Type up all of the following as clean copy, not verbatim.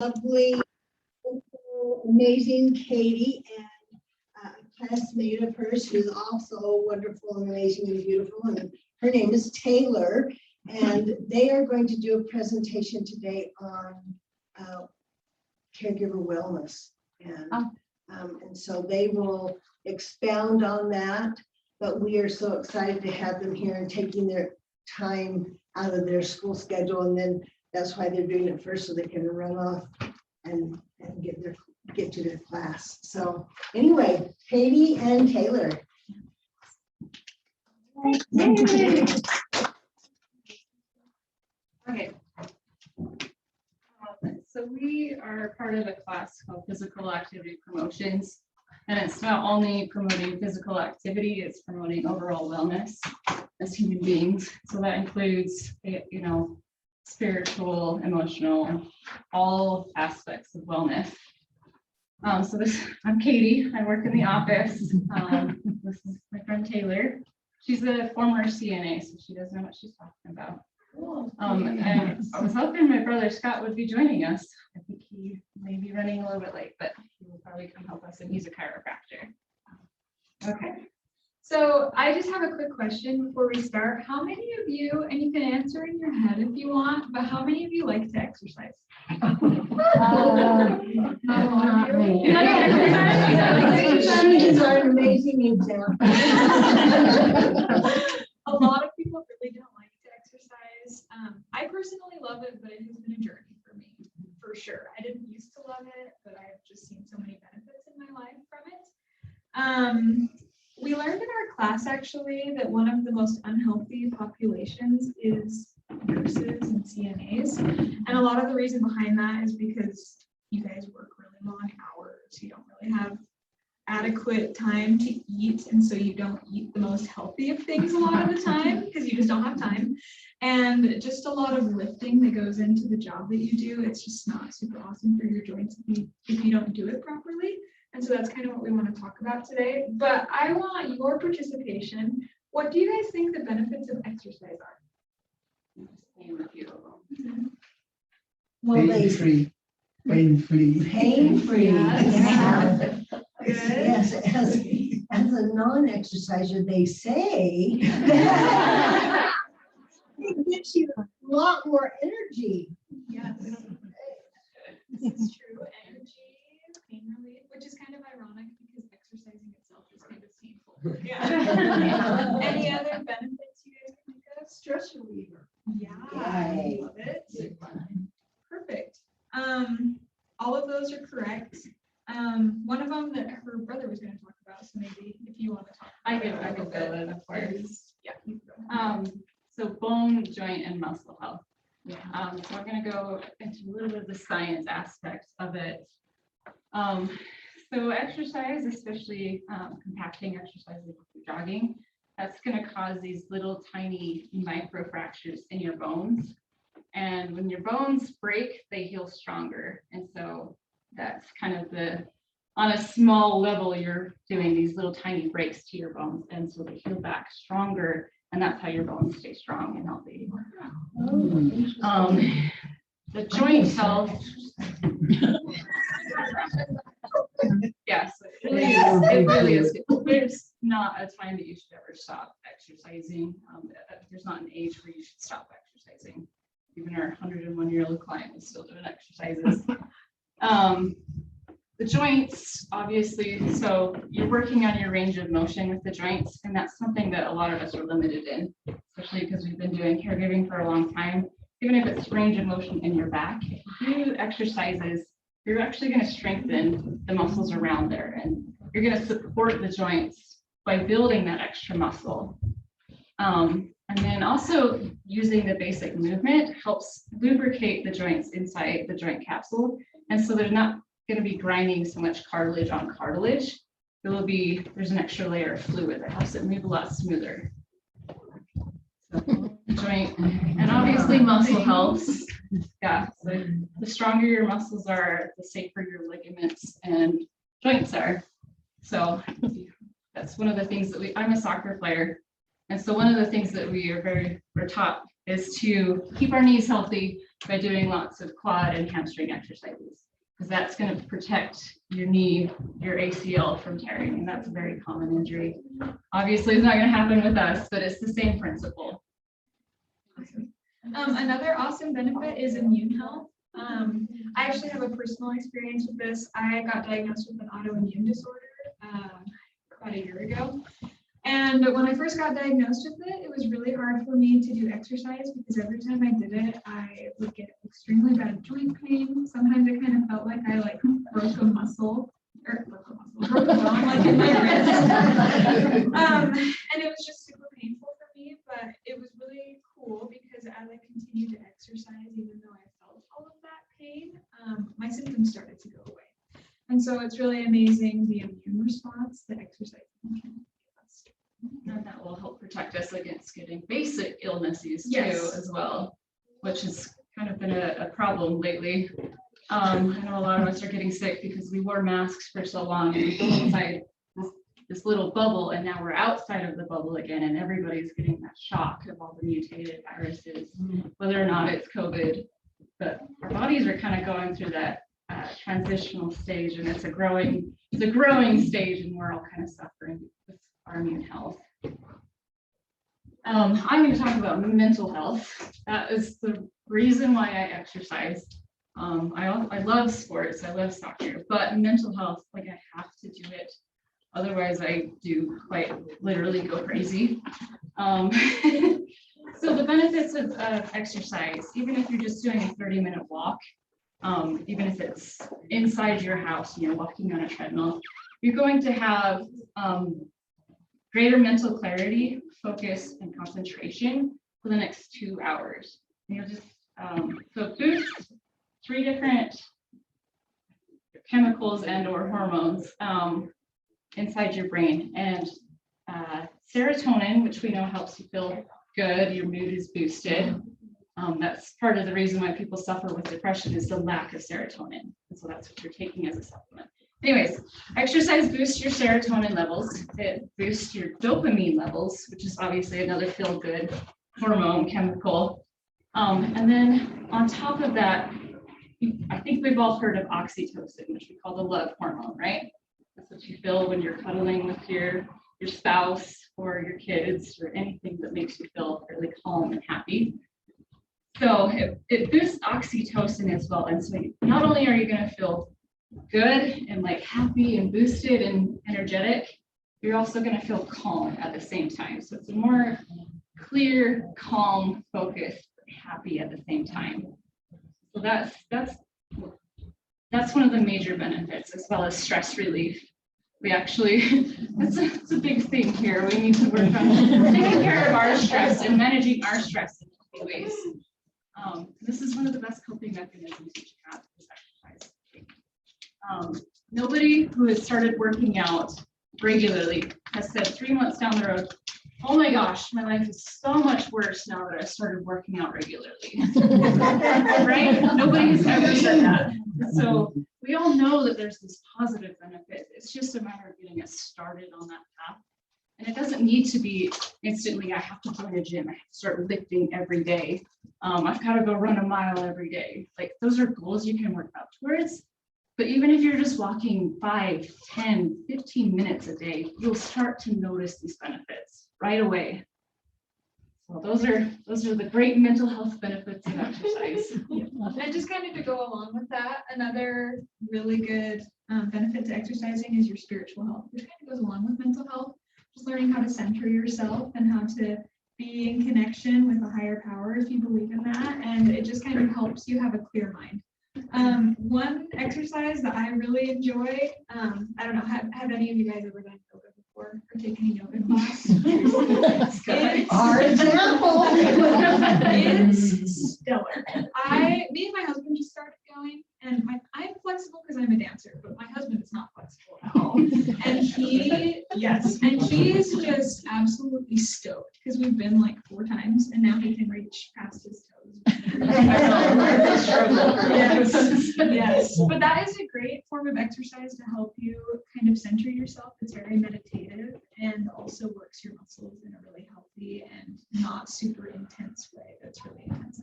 lovely, amazing Katie and a classmate of hers who's also wonderful and amazing and beautiful, and her name is Taylor, and they are going to do a presentation today on caregiver wellness, and so they will expound on that, but we are so excited to have them here and taking their time out of their school schedule, and then that's why they're doing it first, so they can run off and get to their class. So anyway, Katie and Taylor. Okay. So we are part of a class called Physical Activity Promotions, and it's not only promoting physical activity, it's promoting overall wellness as human beings. So that includes, you know, spiritual, emotional, all aspects of wellness. So I'm Katie. I work in the office. This is my friend Taylor. She's a former CNA, so she does know what she's talking about. And I was hoping my brother Scott would be joining us. I think he may be running a little bit late, but he will probably come help us, and he's a chiropractor. Okay. So I just have a quick question before we start. How many of you, and you can answer in your head if you want, but how many of you like to exercise? Not me. She's an amazing example. A lot of people really don't like to exercise. I personally love it, but it has been a journey for me, for sure. I didn't used to love it, but I have just seen so many benefits in my life from it. We learned in our class actually that one of the most unhealthy populations is nurses and CNAs. And a lot of the reason behind that is because you guys work really long hours. You don't really have adequate time to eat. And so you don't eat the most healthy of things a lot of the time because you just don't have time. And just a lot of lifting that goes into the job that you do. It's just not super awesome for your joints if you don't do it properly. And so that's kind of what we want to talk about today. But I want your participation. What do you guys think the benefits of exercise are? Name a few of them. Well, Pain-free. Pain-free. Pain-free. Yeah. Yes, as a non-exerciser, they say it gives you a lot more energy. Yes. This is true. Energy, pain relief, which is kind of ironic because exercising itself is kind of painful. Yeah. Any other benefits you guys can think of? Stress reliever. Yeah, I love it. Perfect. All of those are correct. One of them that her brother was going to talk about, so maybe if you want to talk about I can fill in, of course. Yeah. You can go. So bone, joint, and muscle health. So I'm going to go into a little bit of the science aspects of it. So exercise, especially compacting exercise like jogging, that's going to cause these little tiny microfractures in your bones. And when your bones break, they heal stronger. And so that's kind of on a small level, you're doing these little tiny breaks to your bones. And so they heal back stronger. And that's how your bones stay strong and healthy. The joint health. Yes, it really is. There's not a time that you should ever stop exercising. There's not an age where you should stop exercising. Even our 101-year-old client is still doing exercises. The joints, obviously, so you're working on your range of motion with the joints, and that's something that a lot of us are limited in, especially because we've been doing caregiving for a long time. Even if it's range of motion in your back, if you do exercises, you're actually going to strengthen the muscles around there, and you're going to support the joints by building that extra muscle. And then also using the basic movement helps lubricate the joints inside the joint capsule. And so there's not going to be grinding so much cartilage on cartilage. There's an extra layer of fluid that helps it move a lot smoother. So joint, and obviously muscle helps. Yeah, so the stronger your muscles are, the safer your ligaments and joints are. So that's one of the things that I'm a soccer player. And so one of the things that we're taught is to keep our knees healthy by doing lots of quad and hamstring exercises, because that's going to protect your knee, your ACL from tearing, and that's a very common injury. Obviously, it's not going to happen with us, but it's the same principle. Another awesome benefit is immune health. I actually have a personal experience with this. I got diagnosed with an autoimmune disorder about a year ago. And when I first got diagnosed with it, it was really hard for me to do exercise because every time I did it, I would get extremely bad joint pain. Sometimes it kind of felt like I broke a muscle, broke a bone like in my wrist. And it was just super painful for me, but it was really cool because as I continued to exercise, even though I felt all of that pain, my symptoms started to go away. And so it's really amazing the immune response that exercise can give us. And that will help protect us against getting basic illnesses too, Yes. as well, which has kind of been a problem lately. I know a lot of us are getting sick because we wore masks for so long and we go inside this little bubble, and now we're outside of the bubble again, and everybody's getting that shock of all the mutated viruses, whether or not it's COVID. But our bodies are kind of going through that transitional stage, and it's a growing stage, and we're all kind of suffering with our immune health. I'm going to talk about mental health. That is the reason why I exercise. I love sports, I love soccer, but mental health, like I have to do it. Otherwise, I do quite literally go crazy. So the benefits of exercise, even if you're just doing a 30-minute walk, even if it's inside your house and you're walking on a treadmill, you're going to have greater mental clarity, focus, and concentration for the next 2 hours. And you'll just so it boosts 3 different chemicals and or hormones inside your brain, and serotonin, which we know helps you feel good, your mood is boosted. That's part of the reason why people suffer with depression is the lack of serotonin. And so that's what you're taking as a supplement. Anyways, exercise boosts your serotonin levels. It boosts your dopamine levels, which is obviously another feel-good hormone chemical. And then on top of that, I think we've all heard of oxytocin, which we call the love hormone, right? That's what you feel when you're cuddling with your spouse or your kids or anything that makes you feel really calm and happy. So it boosts oxytocin as well. And so not only are you going to feel good and like happy and boosted and energetic, you're also going to feel calm at the same time. So it's a more clear, calm, focused, happy at the same time. So that's one of the major benefits, as well as stress relief. We actually, it's a big thing here. We need to work on taking care of our stress and managing our stress in healthy ways. This is one of the best coping mechanisms you can have, is exercise. Nobody who has started working out regularly has said 3 months down the road, oh my gosh, my life is so much worse now that I started working out regularly. Right? Nobody has ever said that. So we all know that there's this positive benefit. It's just a matter of getting us started on that path. And it doesn't need to be instantly, I have to join a gym, I have to start lifting every day. I've got to go run a mile every day. Like those are goals you can work up towards. But even if you're just walking 5, 10, 15 minutes a day, you'll start to notice these benefits right away. So those are the great mental health benefits of exercise. And just kind of to go along with that, another really good benefit to exercising is your spiritual health, which kind of goes along with mental health. Just learning how to center yourself and how to be in connection with a higher power if you believe in that. And it just kind of helps you have a clear mind. One exercise that I really enjoy, I don't know, have any of you guys ever done yoga before or taken a yoga class? Our example. It's stellar. Me and my husband just started going, and I'm flexible because I'm a dancer, but my husband is not flexible at all. And he's just absolutely stoked because we've been like 4 times, and now he can reach past his toes. Yes, but that is a great form of exercise to help you kind of center yourself. It's very meditative and also works your muscles in a really healthy and not super intense way. That's really intense.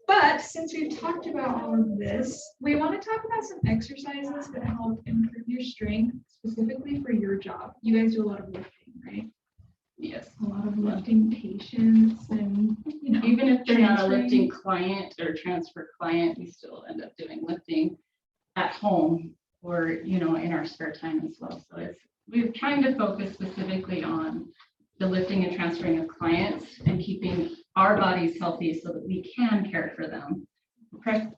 But since we've talked about all of this, we want to talk about some exercises that help improve your strength specifically for your job. You guys do a lot of lifting, right? Yes. A lot of lifting patients and, you know, Even if they're not a transferring. lifting client or transfer client, we still end up doing lifting at home or, you know, in our spare time as well. So we're trying to focus specifically on the lifting and transferring of clients and keeping our bodies healthy so that we can care for them,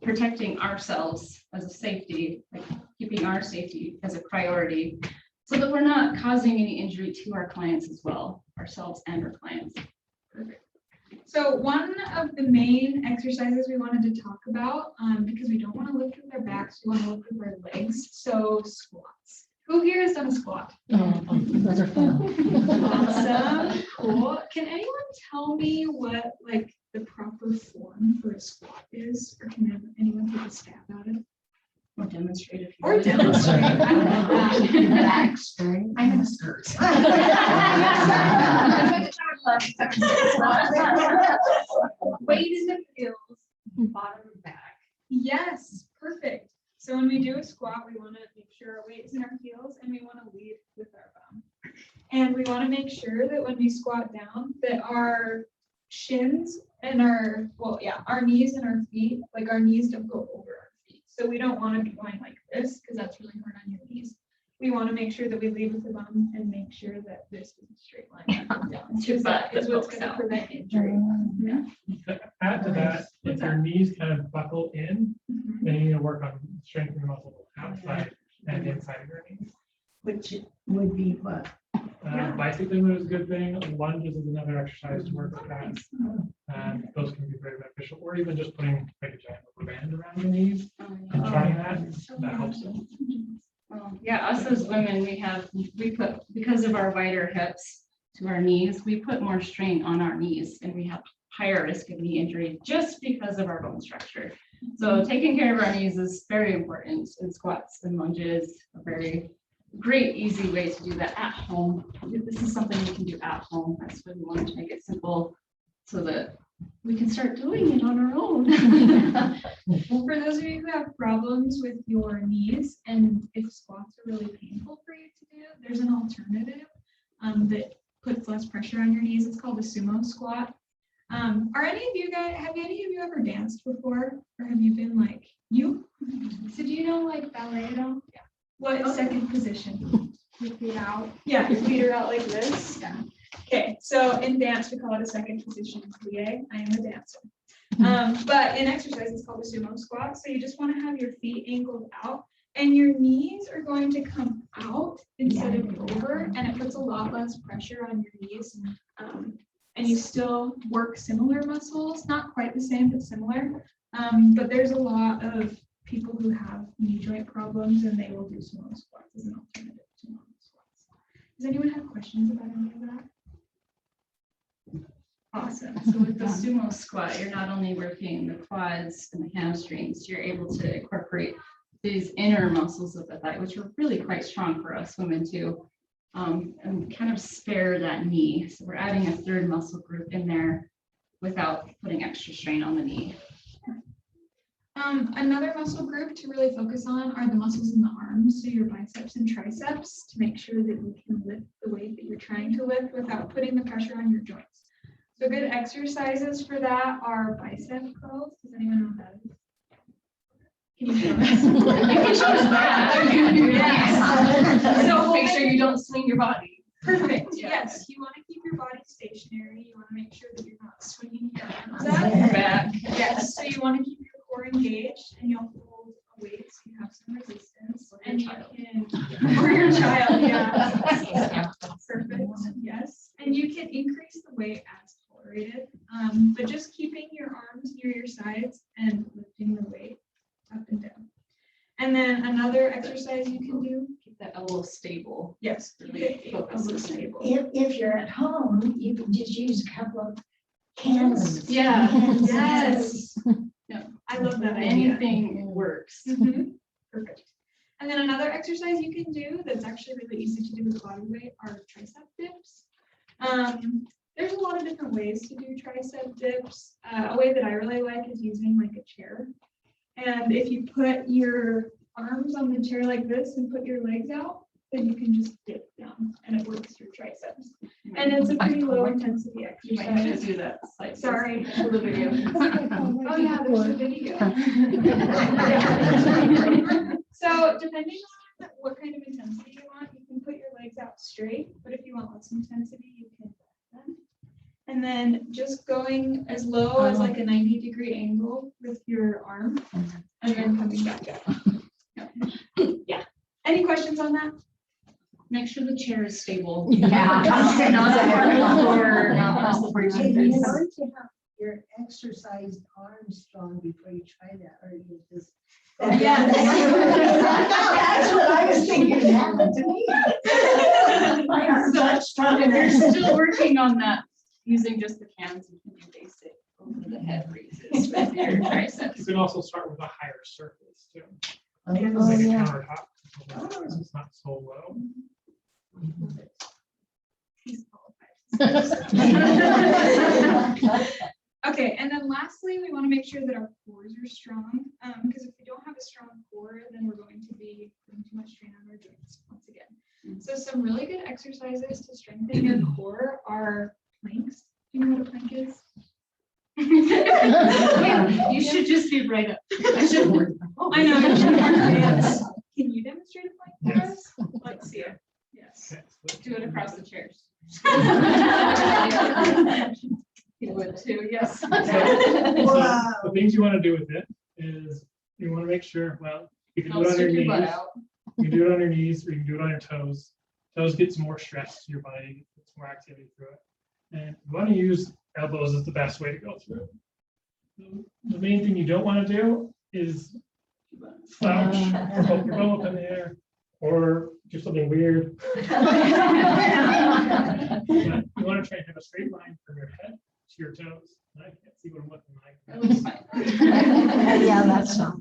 protecting ourselves as a safety, like keeping our safety as a priority so that we're not causing any injury to our clients as well, ourselves and our clients. Perfect. So one of the main exercises we wanted to talk about, because we don't want to lift with our backs, we want to lift with our legs. So squats. Who here has done a squat? Those are fun. Awesome. Cool. Can anyone tell me what like the proper form for a squat is? Or can anyone take a stab at it? Or demonstrate if you Or want. demonstrate. I love that. Back strength. I'm gonna skirt. Weight in the heels. Bottom back. Yes, perfect. So when we do a squat, we want to make sure our weight is in our heels and we want to lead with our bum. And we want to make sure that when we squat down, that our shins and our knees and our feet, like our knees don't go over our feet. So we don't want to be going like this because that's really hard on your knees. We want to make sure that we lead with the bum and make sure that this is a straight line up and down. Because that is what's going to prevent injury. Yeah. To add to that, if your knees kind of buckle in, then you need to work on strengthening the muscle outside and inside of your knees. Which would be what? Bicycling is a good thing. Lunges is another exercise to work with that. Those can be very beneficial, or even just putting like a giant rubber band around your knees and trying that helps. Yeah, us as women, we put, because of our wider hips to our knees, we put more strain on our knees and we have higher risk of knee injury just because of our bone structure. So taking care of our knees is very important, and squats and lunges are very great, easy way to do that at home. This is something we can do at home. That's why we wanted to make it simple so that we can start doing it on our own. Well, for those of you who have problems with your knees and if squats are really painful for you to do, there's an alternative that puts less pressure on your knees. It's called a sumo squat. Are any of you guys, have any of you ever danced before? Or have you been like, you? So do you know like ballet at all? Yeah. What is second position? Your feet out. Yeah, your feet are out like this. Yeah. Okay, so in dance, we call it a second position plie. I am a dancer. But in exercise, it's called a sumo squat. So you just want to have your feet angled out and your knees are going to come out instead of over, and it puts a lot less pressure on your knees. And you still work similar muscles, not quite the same, but similar. But there's a lot of people who have knee joint problems and they will do sumo squats as an alternative to normal squats. Does anyone have questions about any of that? Awesome. So with the sumo squat, you're not only working the quads and the hamstrings, you're able to incorporate these inner muscles of the thigh, which are really quite strong for us women too, and kind of spare that knee. So we're adding a third muscle group in there without putting extra strain on the knee. Another muscle group to really focus on are the muscles in the arms, so your biceps and triceps, to make sure that you can lift the weight that you're trying to lift without putting the pressure on your joints. So good exercises for that are bicep curls. Does anyone know what that is? Can you show us? You can show us that. Yes. So Make sure you don't swing your body. Perfect. Yeah. Yes, you want to keep your body stationary. You want to make sure that you're not swinging your arms Up up. your back. Yes, so you want to keep your core engaged, and you'll hold a weight so you have some resistance. Or your And you child. can, or your child, yeah. Perfect. Yes, and you can increase the weight as tolerated, but just keeping your arms near your sides and lifting the weight up and down. And then another exercise you can do. Keep that elbow stable. Yes, Really focus elbow on stable. If you're at home, you can just use a couple of candles. Yeah. Yes. Yeah. I love that idea. Anything works. Perfect. And then another exercise you can do that's actually really easy to do with body weight are tricep dips. there's a lot of different ways to do tricep dips. A way that I really like is using like a chair. And if you put your arms on the chair like this and put your legs out, then you can just dip down and it works your triceps. And it's a pretty low intensity You might need to exercise. do that. Like, Sorry. for the video. Oh yeah, there's a video. So depending on what kind of intensity you want, you can put your legs out straight, but if you want less intensity, you can bend them. And then just going as low as like a 90-degree angle with your arm and then coming back up. Yeah. Any questions on that? Make sure the chair is stable. Yeah. Not on the floor, not on the floor. Hey, you want to have your exercised arms strong before you try that, or you just. Yeah. That's what I was thinking happened to me. My arms aren't strong If you're enough. still working on that, using just the cans, you can do basic over the head raises with your triceps. You can also start with a higher surface too. Oh, Like a yeah. countertop. It's not so low. Okay, and then lastly, we want to make sure that our cores are strong, because if we don't have a strong core, then we're going to be putting too much strain on our joints once again. So some really good exercises to strengthen your core are planks. Do you know what a plank is? You should just be right up. I should work. I know. You should dance. Can you demonstrate a plank for Yes. us? Let's see it. Yes. Okay, so Do it across the chairs. You would too, yes. So Wow. the things you want to do with it is you want to make sure, well, you can do Don't it on your stick your butt knees. out. You can do it on your knees or you can do it on your toes. Toes gets more stress to your body, gets more activity through it. And you want to use elbows as the best way to go through it. The main thing you don't want to do is slouch or hold your bum up in the air or do something weird. But you want to try and have a straight line from your head to your toes. And I can't see what I'm looking like. That looks fine. Yeah, that's not.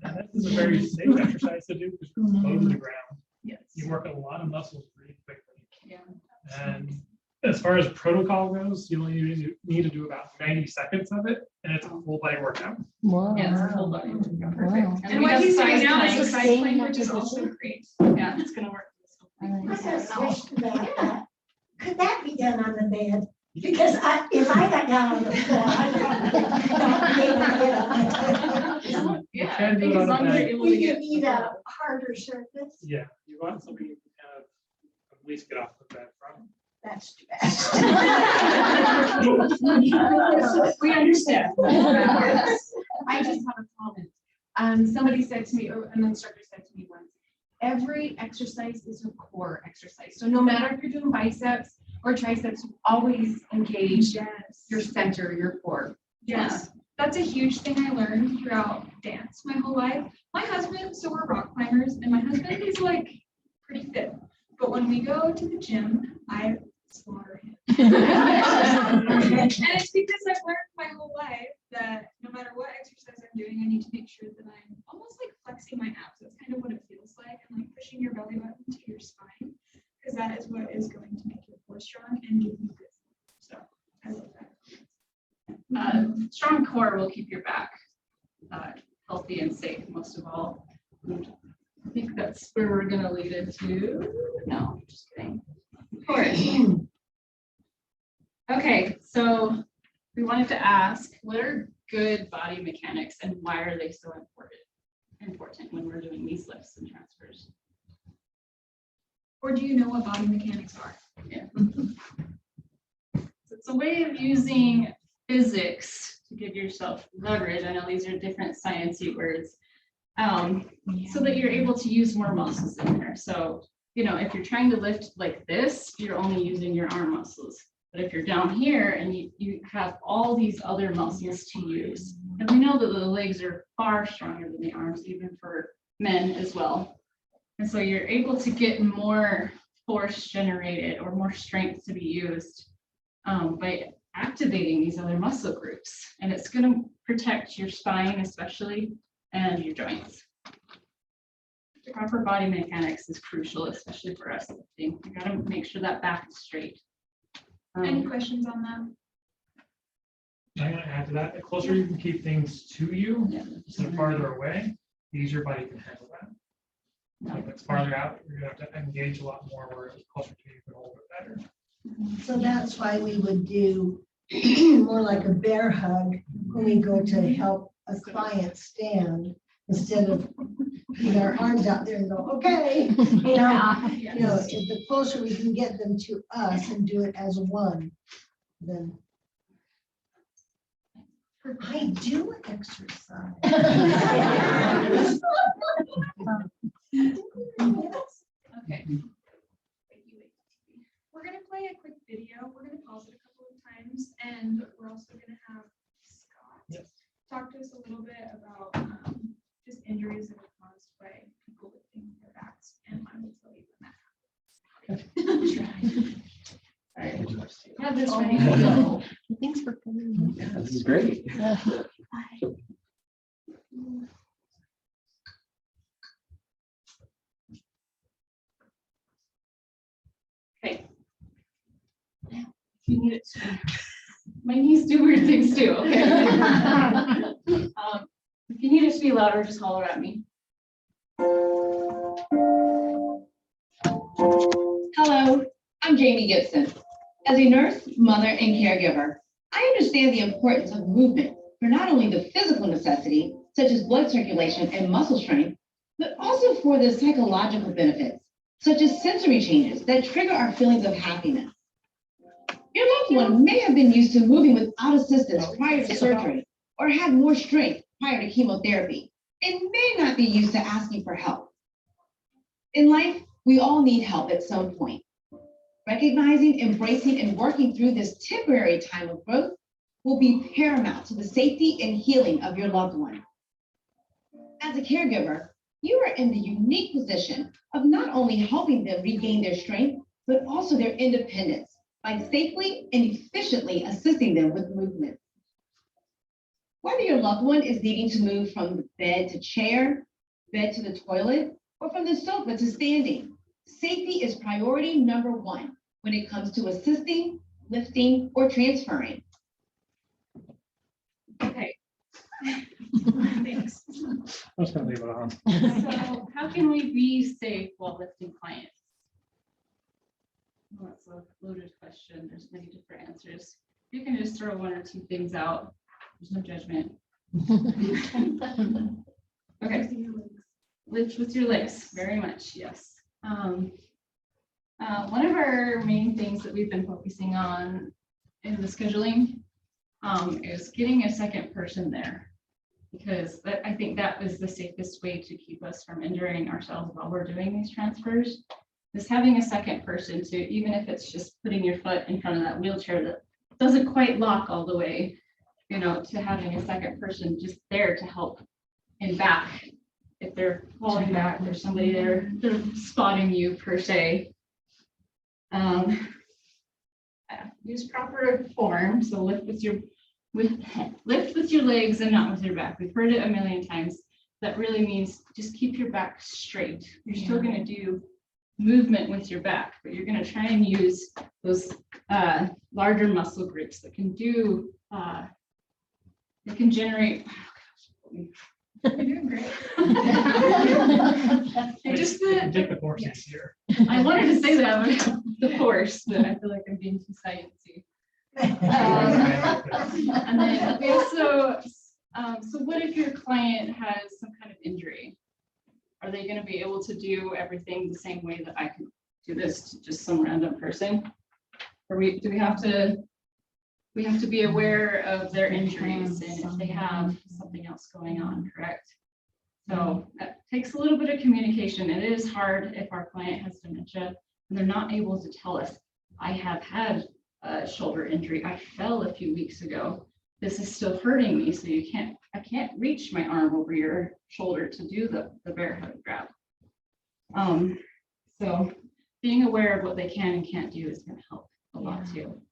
And this is a very safe exercise to do because you're low to the ground. Yes. You work a lot of muscles really quickly. Yeah. And as far as protocol goes, you only need to do about 90 seconds of it, and it's a full body workout. Wow. Yeah, it's a full body. Perfect. Wow. And we what have he's doing size now is a planks. side plank, which is also great. Yeah, it's gonna work. I switch to that. Could that be done on the bed? Because if I got down on the floor, I'd probably not be able to get on. You Yeah, can I do think it as on the long as you're bed. able to You get. need a harder surface. Yeah, you want something you can kind of at least get off the bed from. That's too bad. We understand. I just have a comment. Somebody said to me, or an instructor said to me once, every exercise is a core exercise. So no matter if you're doing biceps or triceps, you always engage Yes. your center, your core. Yes, that's a huge thing I learned throughout dance my whole life. My husband, so we're rock climbers, and my husband is like pretty fit. But when we go to the gym, I slaughter him. And it's because I've learned my whole life that no matter what exercise I'm doing, I need to make sure that I'm almost like flexing my abs. That's kind of what it feels like. And like pushing your belly button to your spine, because that is what is going to make your core strong and give you good. So I love that. Strong core will keep your back healthy and safe, most of all. I think that's where we're gonna lead into. No, just kidding. Of course. Okay, so we wanted to ask, what are good body mechanics and why are they so important when we're doing these lifts and transfers? Or do you know what body mechanics are? Yeah. So it's a way of using physics to give yourself leverage. I know these are different sciencey words. So that you're able to use more muscles in there. So, you know, if you're trying to lift like this, you're only using your arm muscles. But if you're down here and you have all these other muscles to use, and we know that the legs are far stronger than the arms, even for men as well. And so you're able to get more force generated or more strength to be used by activating these other muscle groups. And it's going to protect your spine, especially, and your joints. Proper body mechanics is crucial, especially for us lifting. You got to make sure that back is straight. Any questions on that? I'm gonna add to that, the closer you can keep things to you Yeah. instead of farther away, the easier your body can handle that. If it's farther out, you're gonna have to engage a lot more, where it's closer to you, you can hold it better. So that's why we would do more like a bear hug when we go to help a client stand, instead of putting our arms out there and go, okay, if the closer we can get them to us and do it as one, then I do exercise. Okay. We're gonna play a quick video. We're gonna pause it a couple of times, and we're also gonna have Scott talk to us a little bit about just injuries that are caused by people lifting their backs, and I will tell you when that happens. Have this ready to go. Thanks for coming. Yeah, this is great. Okay. You need it. My knees do weird things too. Okay. If you need it to be louder, just holler at me. Hello, I'm Jamie Gibson. As a nurse, mother, and caregiver, I understand the importance of movement for not only the physical necessity, such as blood circulation and muscle strength, but also for the psychological benefits, such as sensory changes that trigger our feelings of happiness. Your loved one may have been used to moving without assistance prior to surgery, or had more strength prior to chemotherapy, and may not be used to asking for help. In life, we all need help at some point. Recognizing, embracing, and working through this temporary time of growth will be paramount to the safety and healing of your loved one. As a caregiver, you are in the unique position of not only helping them regain their strength, but also their independence by safely and efficiently assisting them with movement. Whether your loved one is needing to move from the bed to chair, bed to the toilet, or from the sofa to standing, safety is priority number one when it comes to assisting, lifting, or transferring. Okay. Thanks. I'm just gonna leave it on. So how can we be safe while lifting clients? Well, that's a loaded question. There's many different answers. You can just throw one or two things out. There's no judgment. Okay. Lift with your legs, very much, yes. One of our main things that we've been focusing on in the scheduling is getting a second person there, because I think that is the safest way to keep us from injuring ourselves while we're doing these transfers, is having a second person to, even if it's just putting your foot in front of that wheelchair that doesn't quite lock all the way, to having a second person just there to help in back. If they're falling back, there's somebody there, they're spotting you per se. Use proper form, so lift with your legs and not with your back. We've heard it a million times. That really means just keep your back straight. You're still going to do movement with your back, but you're going to try and use those larger muscle groups that can do that can generate. You're doing great. Just Take the course easier. I wanted to say that, but the course, but I feel like I'm being too sciencey. And then we also, so what if your client has some kind of injury? Are they going to be able to do everything the same way that I can do this to just some random person? Or do we have to be aware of their injuries and if they have something else going on, correct? So that takes a little bit of communication. It is hard if our client has dementia and they're not able to tell us, I have had a shoulder injury. I fell a few weeks ago. This is still hurting me. So I can't reach my arm over your shoulder to do the bear hug grab. So being aware of what they can and can't do is going to help a lot too.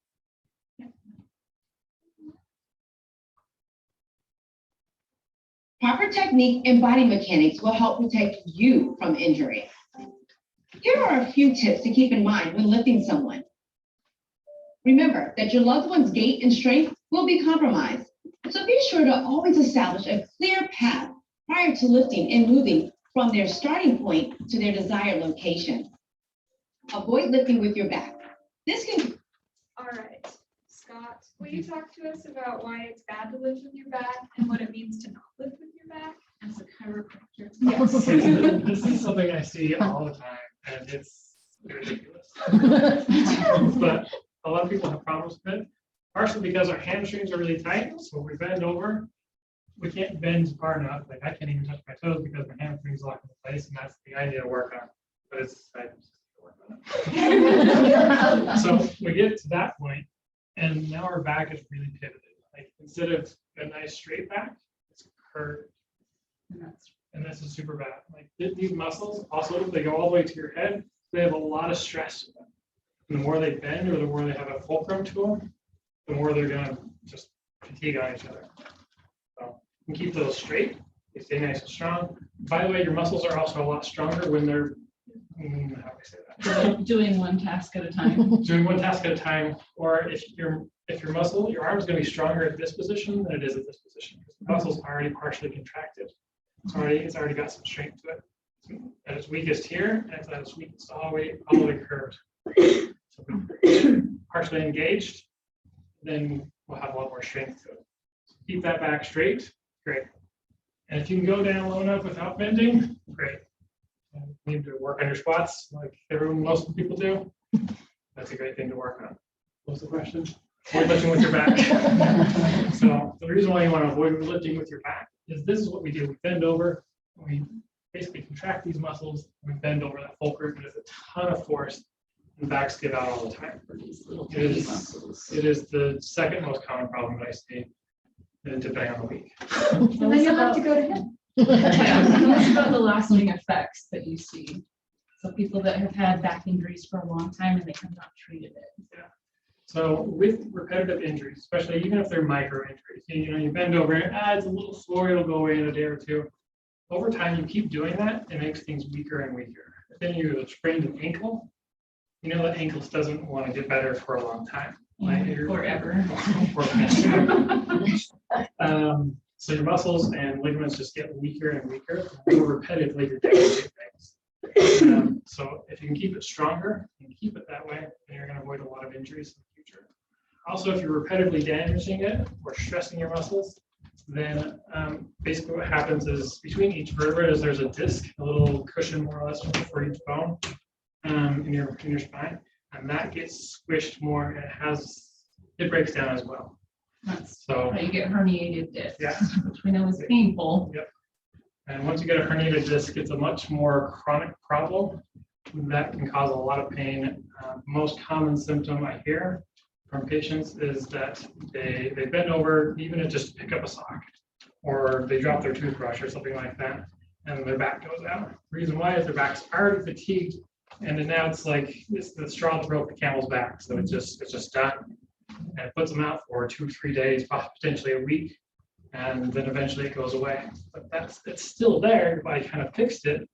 Proper technique and body mechanics will help protect you from injury. Here are a few tips to keep in mind when lifting someone. Remember that your loved one's gait and strength will be compromised. So be sure to always establish a clear path prior to lifting and moving from their starting point to their desired location. Avoid lifting with your back. This can. All right, Scott, will you talk to us about why it's bad to lift with your back and what it means to not lift with your back? As a chiropractor. Yes. This is something I see all the time, and it's ridiculous. But a lot of people have problems with it, partially because our hamstrings are really tight. So when we bend over, we can't bend far enough. Like I can't even touch my toes because my hamstrings lock into place, and that's the idea to work on. But it's I just work on it. So we get to that point, and now our back is really pivoted. Like instead of a nice straight back, it's curved. And this is super bad. Like these muscles also, they go all the way to your head. They have a lot of stress to them. And the more they bend or the more they have a fulcrum to them, the more they're gonna just fatigue on each other. So you can keep those straight. They stay nice and strong. By the way, your muscles are also a lot stronger when they're how do I say that? Doing one task at a time. Doing one task at a time, or if your muscle, your arm is going to be stronger at this position than it is at this position. Because the muscle's already partially contracted. It's already got some strength to it. At its weakest here, and at its weakest all the way curved. So if we're partially engaged, then we'll have a lot more strength to it. So keep that back straight, great. And if you can go down low enough without bending, great. And you need to work on your squats like most people do. That's a great thing to work on. What's the question? Avoid lifting with your back. So the reason why you want to avoid lifting with your back is this is what we do. We bend over, we basically contract these muscles, we bend over that fulcrum, and there's a ton of force, and backs give out all the time. It is the second most common problem that I see, depending on the week. And then you'll have to go to him. Yeah, tell us about the lasting effects that you see. So people that have had back injuries for a long time and they have not treated it. Yeah. So with repetitive injuries, especially even if they're micro injuries, you bend over and it's a little sore, it'll go away in a day or two. Over time, you keep doing that, it makes things weaker and weaker. If then you sprained an ankle, you know that ankles doesn't want to get better for a long time. Like Forever. So your muscles and ligaments just get weaker and weaker the more repetitively you're damaging things. So if you can keep it stronger and keep it that way, then you're going to avoid a lot of injuries in the future. Also, if you're repetitively damaging it or stressing your muscles, then basically what happens is between each vertebra there's a disc, a little cushion more or less for each bone in your spine, and that gets squished more and it breaks down as well. That's So how you get herniated discs, yeah, which we know is painful. Yep. And once you get a herniated disc, it's a much more chronic problem that can cause a lot of pain. Most common symptom I hear from patients is that they bend over, even to just pick up a sock, or they drop their toothbrush or something like that, and their back goes out. The reason why is their back's already fatigued, and then now it's like it's the straw that broke the camel's back, so it's just done. And it puts them out for 2-3 days, potentially a week, and then eventually it goes away. But it's still there. I kind of fixed it,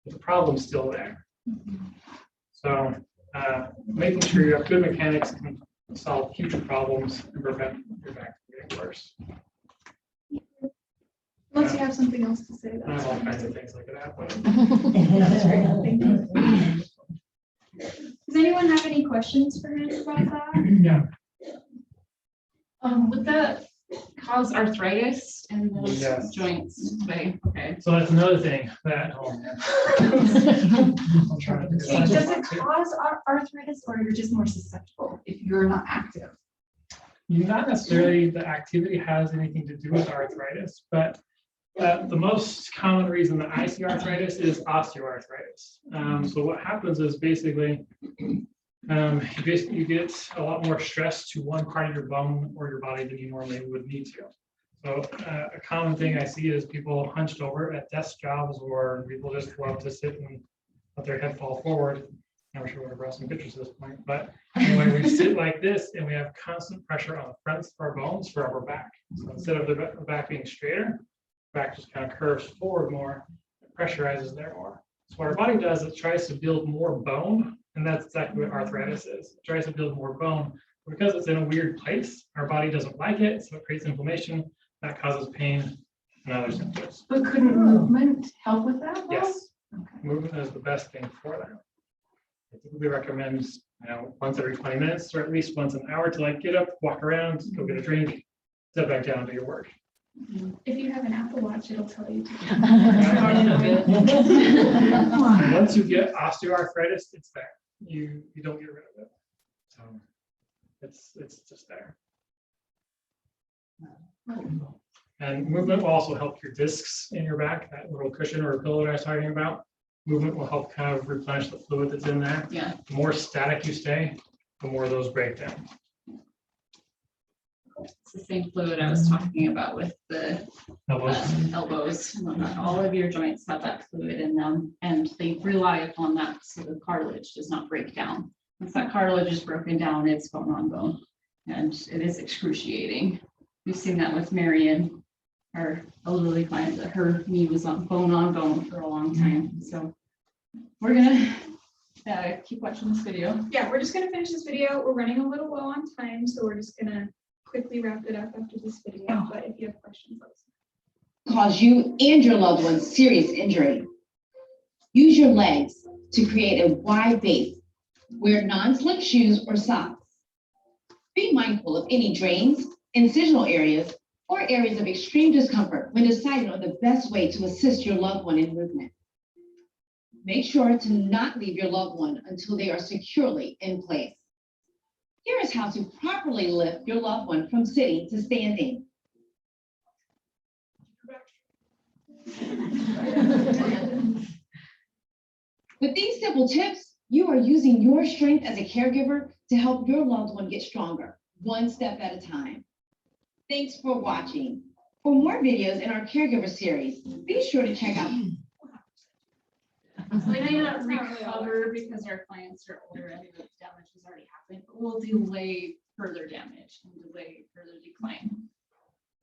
but the problem's still there. So making sure you have good mechanics can solve future problems and prevent your back from getting worse. Unless you have something else to say. I have all kinds of things like that. That's great. Thank you. Does anyone have any questions for him about that? Yeah. Would that cause arthritis in those Yes. joints? Okay. So that's another thing that I'm trying to figure Does out. it cause arthritis, or you're just more susceptible if you're not active? Not necessarily the activity has anything to do with arthritis, but the most common reason that I see arthritis is osteoarthritis. So what happens is basically you get a lot more stress to one part of your bone or your body than you normally would need to. So a common thing I see is people hunched over at desk jobs, or people just love to sit and let their head fall forward. I'm sure we're brought some pictures at this point, but anyway, we sit like this and we have constant pressure on the fronts of our bones for our back. So instead of the back being straighter, back just kind of curves forward more, it pressurizes there more. So what our body does, it tries to build more bone And that's exactly what arthritis is. It tries to build more bone. Because it's in a weird place, our body doesn't like it, so it creates inflammation. That causes pain and other symptoms. But couldn't movement help with that? though? Yes, Okay. movement is the best thing for that. I typically recommend, once every 20 minutes or at least once an hour to like get up, walk around, go get a drink, step back down, do your work. If you have an Apple Watch, it'll tell you. And once you get osteoarthritis, it's there. You don't get rid of it. So it's just there. And movement will also help your discs in your back, that little cushion or pillow that I was talking about. Movement will help kind of replenish the fluid that's in there. Yeah. The more static you stay, the more of those break down. It's the same fluid I was talking about with the elbows. And whatnot. All of your joints have that fluid in them, and they rely upon that so the cartilage does not break down. Once that cartilage is broken down, it's bone on bone, and it is excruciating. We've seen that with Marion, our elderly client, that her knee was on bone for a long time. So we're gonna keep watching this video. Yeah, we're just gonna finish this video. We're running a little low on time, so we're just gonna quickly wrap it up after this video. But if you have questions, let us know. Cause you and your loved one serious injury. Use your legs to create a wide base. Wear non-slip shoes or socks. Be mindful of any drains, incisional areas, or areas of extreme discomfort when deciding on the best way to assist your loved one in movement. Make sure to not leave your loved one until they are securely in place. Here is how to properly lift your loved one from sitting to standing. With these simple tips, you are using your strength as a caregiver to help your loved one get stronger, one step at a time. Thanks for watching. For more videos in our Caregiver series, be sure to check out. We may not recover because our clients are older and the damage has already happened, but we'll delay further damage and delay further decline.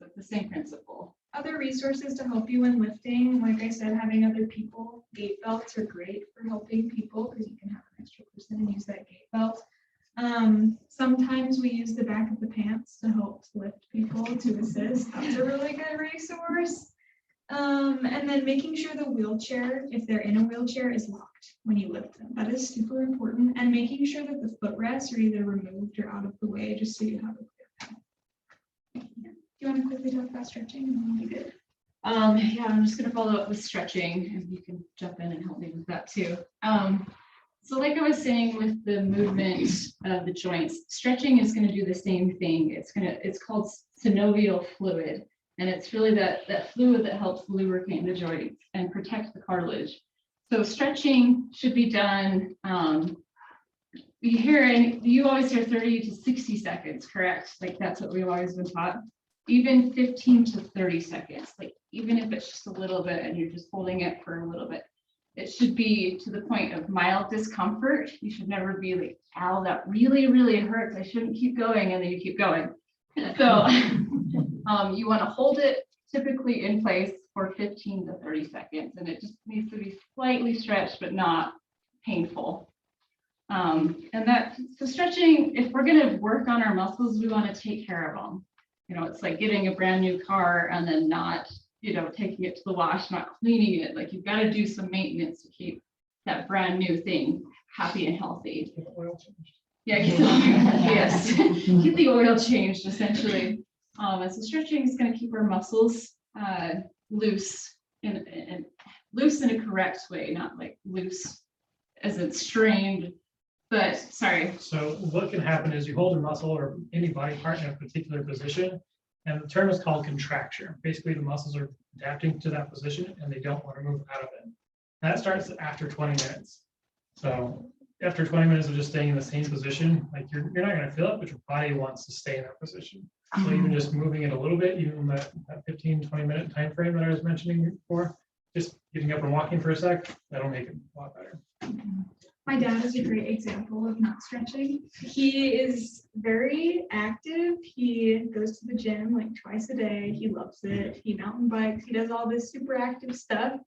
But the same principle. Other resources to help you when lifting, like I said, having other people, gait belts are great for helping people because you can have an extra person and use that gait belt. Sometimes we use the back of the pants to help lift people to assist. That's a really good resource. And then making sure the wheelchair, if they're in a wheelchair, is locked when you lift them. That is super important. And making sure that the footrests are either removed or out of the way, just so you have a clear path. Yeah. Do you want to quickly talk about stretching and then we'll be good? Yeah, I'm just gonna follow up with stretching, and you can jump in and help me with that too. So like I was saying with the movement of the joints, stretching is going to do the same thing. It's called synovial fluid, and it's really that fluid that helps lubricate the joints and protect the cartilage. So stretching should be done. You always hear 30 to 60 seconds, correct? Like that's what we've always been taught. Even 15 to 30 seconds, like even if it's just a little bit and you're just holding it for a little bit. It should be to the point of mild discomfort. You should never be like, ow, that really, really hurts. I shouldn't keep going. And then you keep going. So you want to hold it typically in place for 15 to 30 seconds. And it just needs to be slightly stretched, but not painful. So stretching, if we're going to work on our muscles, we want to take care of them. It's like getting a brand new car and then not taking it to the wash, not cleaning it. Like you've got to do some maintenance to keep that brand new thing happy and healthy. Get the oil changed. Yeah, get the oil changed essentially. And so stretching is going to keep our muscles loose in a correct way, not like loose as it's strained. But sorry. So what can happen is you hold a muscle or any body part in a particular position, and the term is called contracture. Basically, the muscles are adapting to that position and they don't want to move out of it. That starts after 20 minutes. So after 20 minutes of just staying in the same position, like you're not going to feel it, but your body wants to stay in that position. So even just moving it a little bit, even that 15, 20 minute time frame that I was mentioning before, just getting up and walking for a sec, that'll make it a lot better. My dad is a great example of not stretching. He is very active. He goes to the gym like twice a day. He loves it. He mountain bikes. He does all this super active stuff.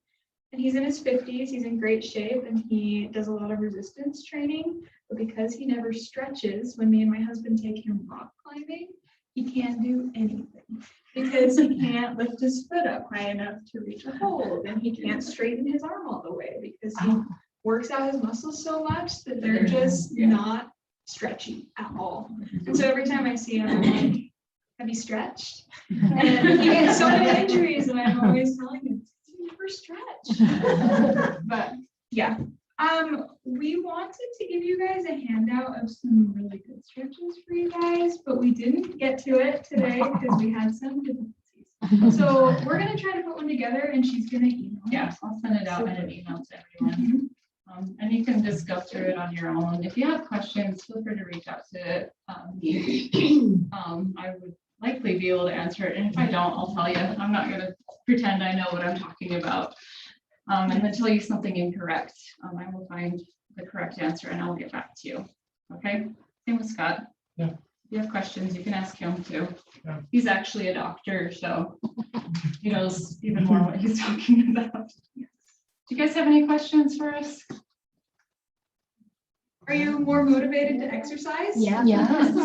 And he's in his 50s, he's in great shape, and he does a lot of resistance training. But because he never stretches, when me and my husband take him rock climbing, he can't do anything because he can't lift his foot up high enough to reach a hold, and he can't straighten his arm all the way because he works out his muscles so much that they're just not stretchy at all. And so every time I see him, I'm like, have you stretched? And he gets so many injuries, and I'm always telling him, you never stretch. But yeah, we wanted to give you guys a handout of some really good stretches for you guys, but we didn't get to it today because we had some difficulties. So we're gonna try to put one together, and she's gonna email. Yeah, I'll send it out in an email to everyone. And you can just go through it on your own. If you have questions, feel free to reach out to me. I would likely be able to answer it, and if I don't, I'll tell you. I'm not gonna pretend I know what I'm talking about. And then tell you something incorrect. I will find the correct answer and I'll get back to you. Okay, same with Scott. Yeah. If you have questions, you can ask him too. Yeah. He's actually a doctor, so he knows even more what he's talking about. Do you guys have any questions for us? Are you more motivated to exercise? Yeah. Awesome.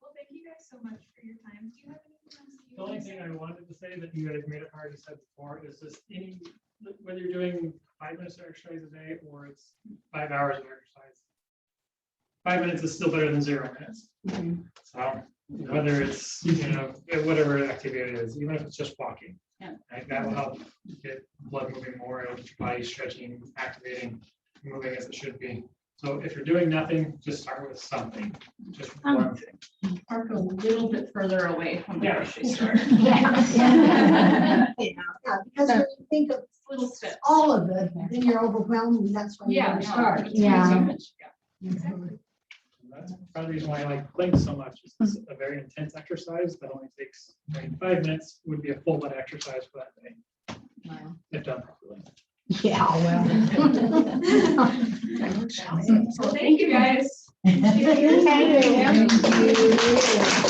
Well, thank you guys so much for your time. Do you have anything else? The only thing I wanted to say that you guys made it hard to say before is just whether you're doing 5 minutes of exercise a day or it's 5 hours of exercise. 5 minutes is still better than 0 minutes. So whether it's, whatever activity it is, even if it's just walking, right, that will help get blood moving more, it'll get your body stretching, activating, moving as it should be. So if you're doing nothing, just start with something, just one thing. Park a little bit further away from the grocery store. Yeah, because when you think of Little steps. all of it, then you're overwhelmed, and that's when you Yeah. want to start. It's way too much. Exactly. That's part of the reason why I like planks so much. It's a very intense exercise that only takes 5 minutes, would be a full body exercise for that day. If done properly. Yeah, well. So thank you guys. Thank you.